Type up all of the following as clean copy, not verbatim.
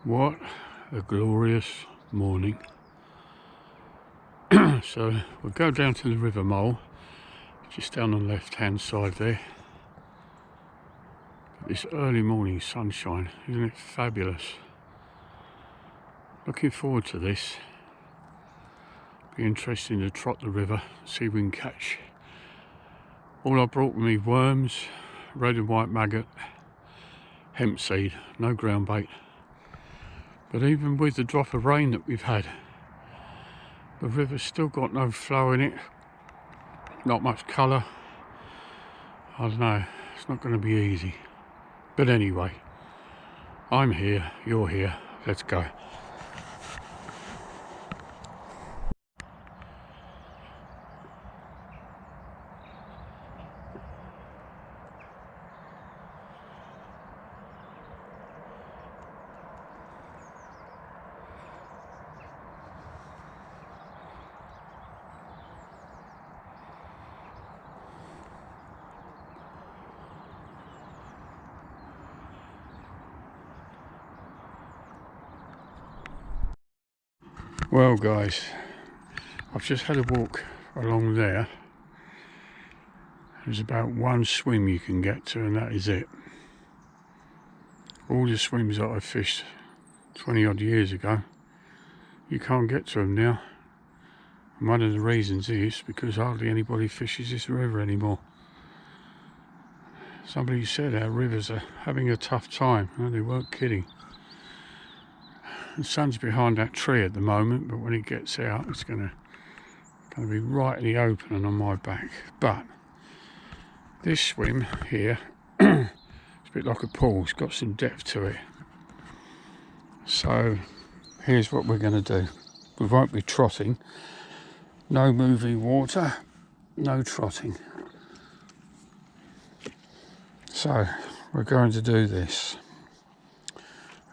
What a glorious morning. So we'll go down to the river mole, just down on the left hand side there. This early morning sunshine, isn't it fabulous? Looking forward to this. Be interesting to trot the river, see if we can catch. All I brought with me: worms, red and white maggot, hemp seed, no ground bait. But even with the drop of rain that we've had, the river's still got no flow in it, not much colour. I don't know, it's not going to be easy. But anyway, I'm here, you're here, let's go. Well guys, I've just had a walk along there. There's about one swim you can get to and that is it. All the swims that I fished 20 odd years ago, you can't get to them now. And one of the reasons is because hardly anybody fishes this river anymore. Somebody said our rivers are having a tough time. Well, they weren't kidding. The sun's behind that tree at the moment, but when it gets out, it's going to be right in the open and on my back. But this swim here, it's a bit like a pool. It's got some depth to it. So here's what we're going to do. We won't be trotting. No moving water, no trotting. So we're going to do this.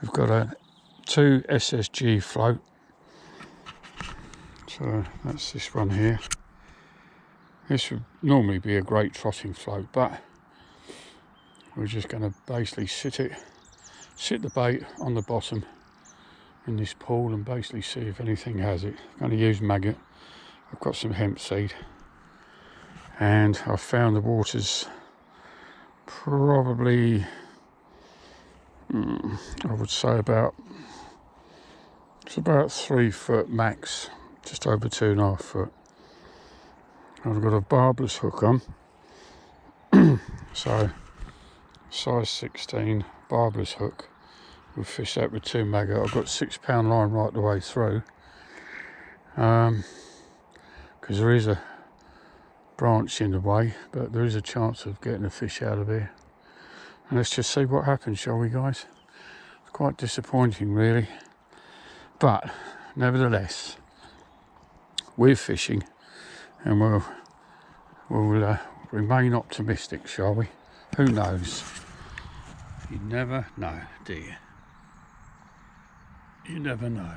We've got a 2 SSG float, so that's this one here. This would normally be a great trotting float, but we're just going to basically sit the bait on the bottom in this pool and basically see if anything has it. I'm going to use maggot. I've got some hemp seed and I've found the water's probably I would say it's about 3 foot max, just over 2.5 foot. I've got a barbless hook on, so size 16 barbless hook. We'll fish that with 2 maggot. I've got 6-pound line right the way through, because there is a branch in the way, but there is a chance of getting a fish out of here. And let's just see what happens, shall we guys? It's quite disappointing really, but nevertheless we're fishing and we'll remain optimistic, shall we? Who knows? You never know, do you? You never know.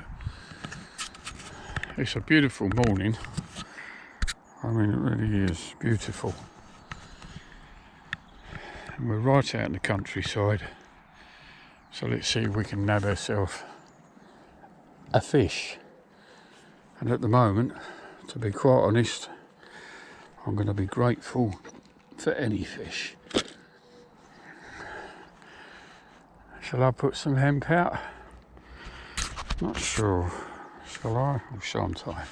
It's a beautiful morning. I mean, it really is beautiful. And we're right out in the countryside, so let's see if we can nab ourselves a fish. And at the moment, to be quite honest, I'm going to be grateful for any fish. Shall I put some hemp out? Not sure. Shall I? Or shan't I?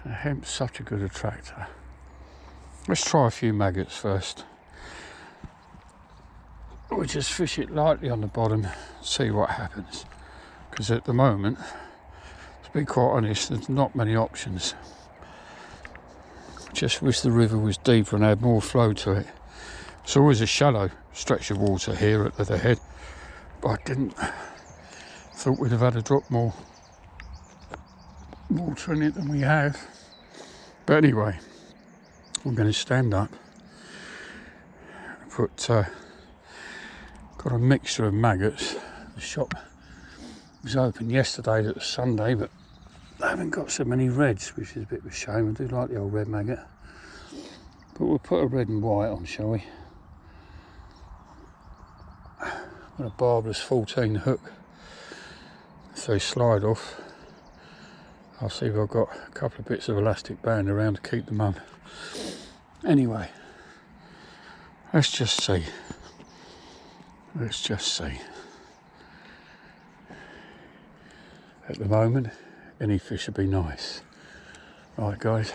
Hemp's such a good attractor. Let's try a few maggots first. We'll just fish it lightly on the bottom, see what happens. Because at the moment, to be quite honest, there's not many options. Just wish the river was deeper and had more flow to it. It's always a shallow stretch of water here at the head, but I didn't. Thought we'd have had a drop more water in it than we have. But anyway, I'm going to stand up. Got a mixture of maggots. The shop was open yesterday, that was Sunday, but I haven't got so many reds, which is a bit of a shame. I do like the old red maggot. But we'll put a red and white on, shall we? Got a barbless 14 hook. if they slide off, I'll see if I've got a couple of bits of elastic band around to keep them on. Anyway, let's just see. Let's just see. At the moment, any fish would be nice. Right, guys.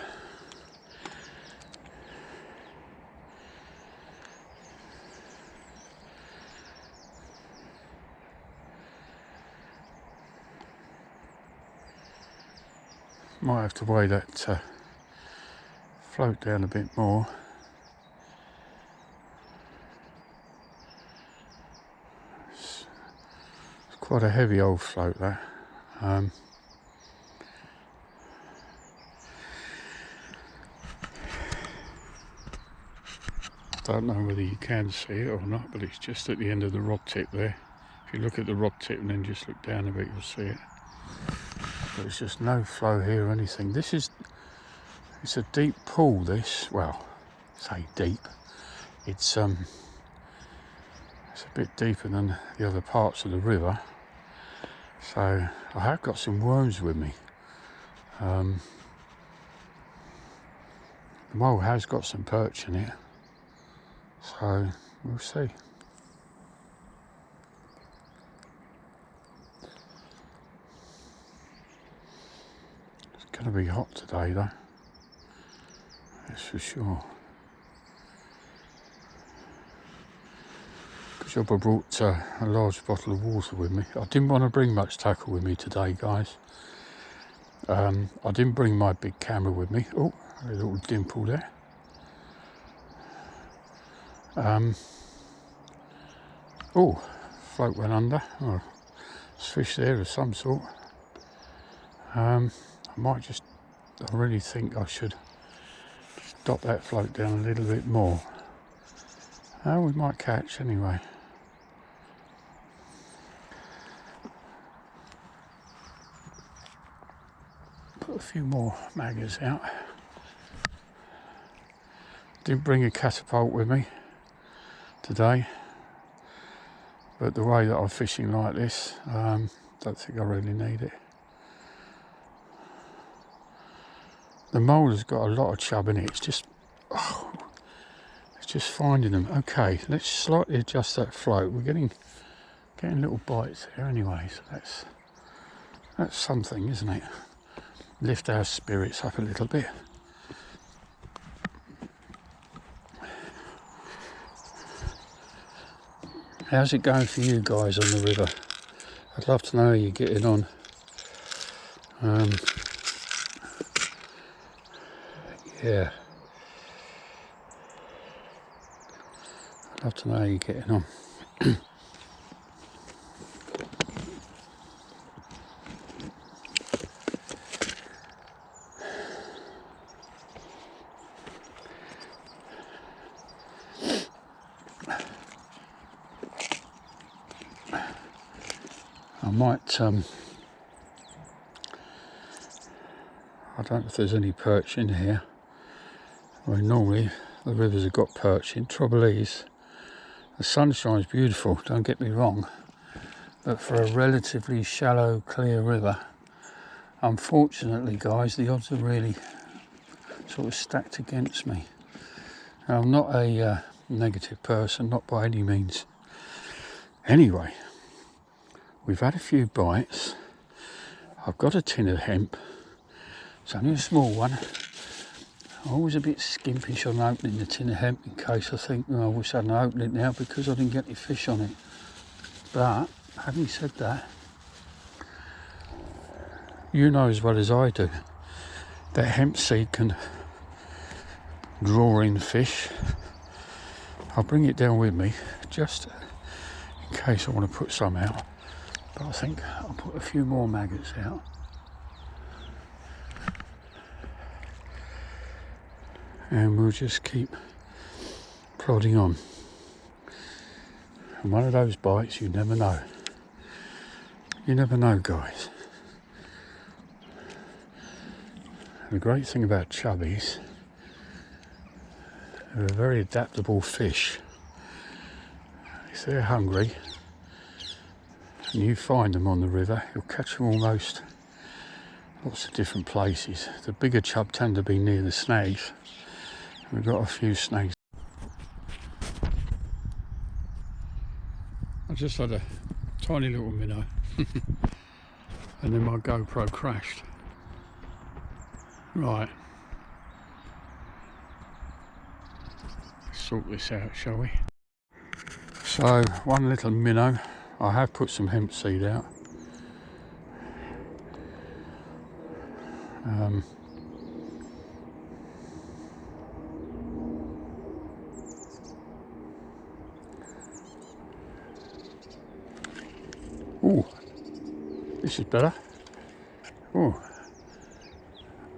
Might have to weigh that float down a bit more. It's quite a heavy old float, that. Don't know whether you can see it or not, but it's just at the end of the rod tip there. If you look at the rod tip and then just look down a bit, you'll see it. But there's just no flow here or anything. It's a deep pool, this. Well, say deep. It's a bit deeper than the other parts of the river. So I have got some worms with me. The mole has got some perch in it. So we'll see. It's going to be hot today though, that's for sure. Chub brought a large bottle of water with me. I didn't want to bring much tackle with me today, guys. I didn't bring my big camera with me. Oh, a little dimple there. Oh, float went under. Oh, there's fish there of some sort. I really think I should stop that float down a little bit more. We might catch anyway. Put a few more maggots out. Didn't bring a catapult with me today, but the way that I'm fishing like this, don't think I really need it. The mole has got a lot of chub in it. It's just finding them. Okay, let's slightly adjust that float. We're getting little bites there anyway, so that's something, isn't it? Lift our spirits up a little bit. How's it going for you guys on the river? I'd love to know how you're getting on. Yeah. I'd love to know how you're getting on. I might, I don't know if there's any perch in here. Well, normally the rivers have got perch in. Trouble is, the sunshine's beautiful, don't get me wrong, but for a relatively shallow, clear river, unfortunately, guys, the odds are really sort of stacked against me. Now, I'm not a negative person, not by any means. Anyway, we've had a few bites. I've got a tin of hemp. It's only a small one. I'm always a bit skimpish on opening the tin of hemp in case I think, oh, I wish I hadn't opened it now because I didn't get any fish on it. But, having said that, you know as well as I do that hemp seed can draw in fish. I'll bring it down with me just in case I want to put some out. But I think I'll put a few more maggots out. And we'll just keep plodding on. And one of those bites, you never know. You never know, guys. And the great thing about chubbies, they're a very adaptable fish. If they're hungry, and you find them on the river, you'll catch them almost lots of different places. The bigger chub tend to be near the snags. We've got a few snags. I just had a tiny little minnow and then my GoPro crashed. Right, let's sort this out, shall we? So, one little minnow. I have put some hemp seed out. Oh, this is better. Oh,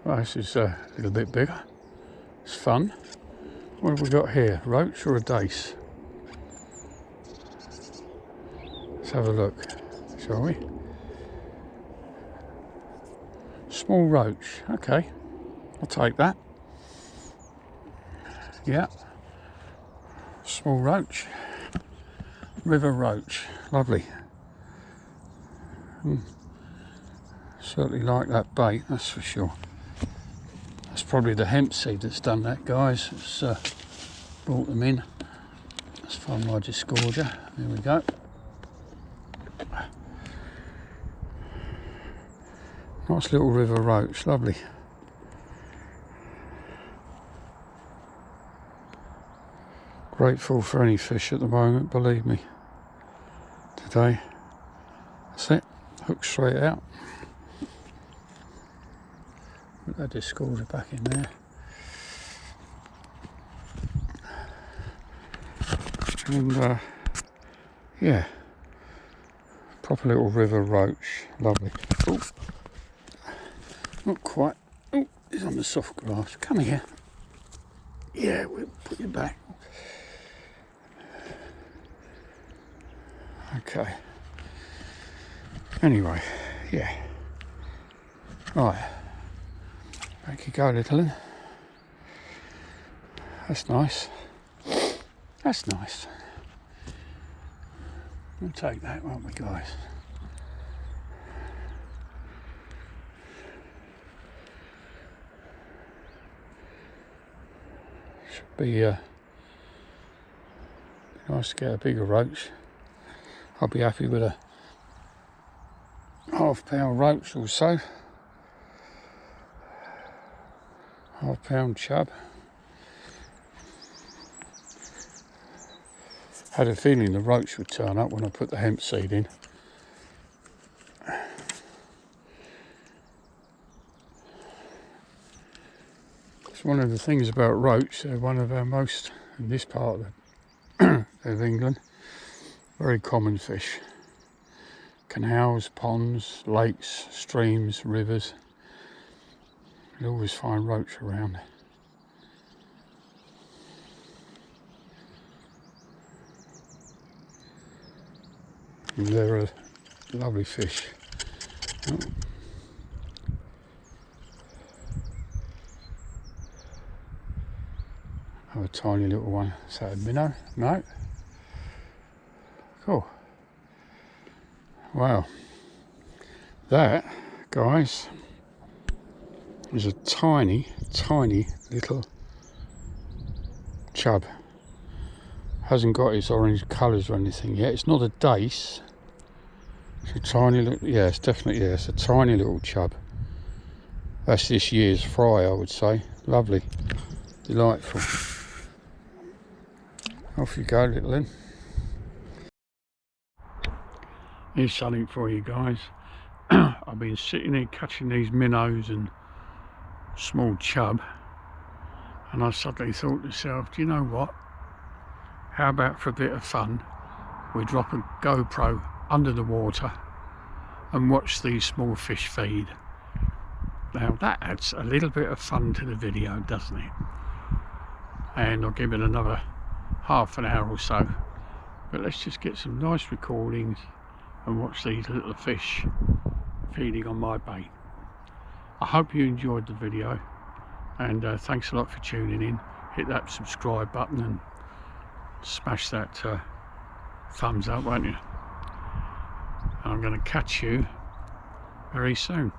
well, this is a little bit bigger. It's fun. What have we got here? Roach or a dace? Let's have a look, shall we? Small roach. Okay, I'll take that. Yeah. Small roach. River roach. Lovely. Certainly like that bait, that's for sure. That's probably the hemp seed that's done that, guys. It's brought them in. Let's find my disgorger. There we go. Nice little river roach, lovely. Grateful for any fish at the moment, believe me. Today, that's it. Hook straight out. Put that disgorger back in there. And yeah, proper little river roach, lovely. Oh, not quite. Oh, it's on the soft grass. Come here. Yeah, we'll put you back. Okay. Anyway, yeah. Right. Back you go, little one. That's nice. That's nice. We'll take that, won't we, guys? Should be nice to get a bigger roach. I'll be happy with a half-pound roach or so. Half-pound chub. Had a feeling the roach would turn up when I put the hemp seed in. It's one of the things about roach, they're one of our most, in this part of England, very common fish. Canals, ponds, lakes, streams, rivers. You always find roach around. And they're a lovely fish. Oh. Have a tiny little one. Is that a minnow? No. Cool. Wow. That, guys, is a tiny, tiny little chub. Hasn't got its orange colours or anything yet. It's not a dace. It's a tiny little, yeah, it's definitely, yeah, it's a tiny little chub. That's this year's fry, I would say. Lovely. Delightful. Off you go, little one. Here's something for you guys. I've been sitting here catching these minnows and small chub, and I suddenly thought to myself, do you know what? How about for a bit of fun, we drop a GoPro under the water and watch these small fish feed. Now that adds a little bit of fun to the video, doesn't it? And I'll give it another half an hour or so. But let's just get some nice recordings and watch these little fish feeding on my bait. I hope you enjoyed the video, and thanks a lot for tuning in. Hit that subscribe button and smash that thumbs up, won't you? I'm going to catch you very soon.